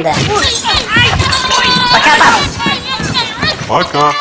Да. Пока, пап. Пока.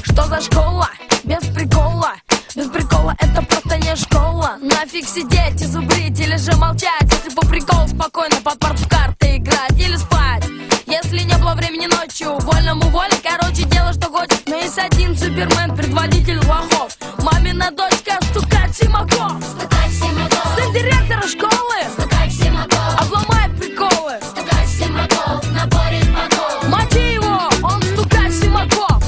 Что за школа? Без прикола. Без прикола это просто не школа. Нафиг сидеть и зубрить или же молчать, если по приколу спокойно под парт в карты играть или спать. Если не было времени ночью, вольному воле, короче, делай что хочешь. Но есть один супермен, предводитель лохов. Мамина дочка стукать Симаков. Сын директора школы обломает приколы. Наборит потом. Мати его, он стукать Симаков.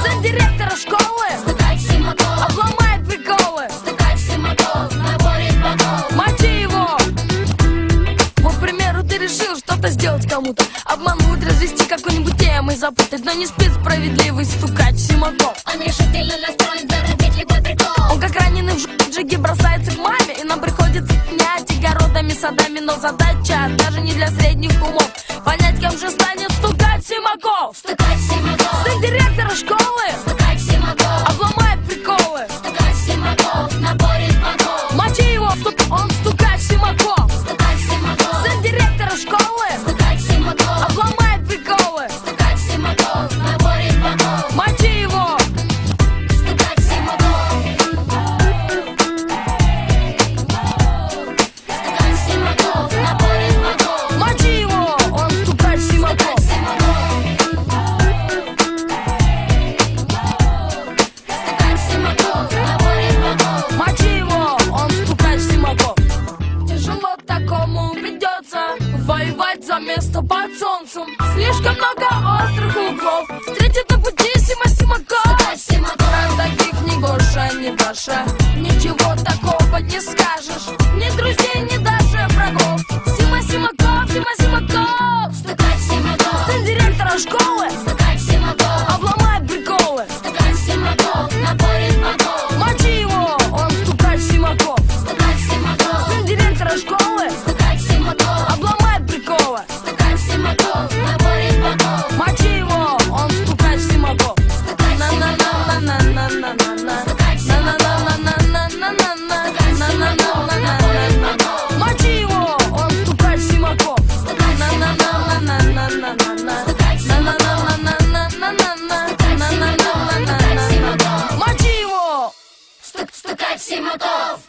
Сын директора школы обломает приколы. Мати его. Вот, к примеру, ты решил что-то сделать кому-то, обмануть, развести какой-нибудь темой, запутать, но не спит справедливый стукать Симаков. Он решительно настроен зарубить любой прикол. Он как раненый в джиге бросается к маме, и нам приходится менять огородами, садами, но задача даже не для средних умов. Понять, кем же станет стукать Симаков. Сын директора школы обломает приколы. Наборит потом. Мочи его, он стукать Симаков. Сын директора школы обломает приколы. Наборит потом. Мочи его. Мочи его, он стукать Симаков. Мочи его, он стукать Симаков. Тяжело такому придется воевать за место под солнцем. Слишком много острых углов встретит на пути Симаков. Про таких ни Гоша, ни Даша ничего такого не скажешь. Ни друзей, ни даже врагов. Симаков. Сын директора школы обломает приколы. Мочи его, он стукать Симаков. Сын директора школы обломает приколы. Мочи его, он стукать Симаков. Мочи его, он стукать Симаков. Мочи его. Стукать Симаков.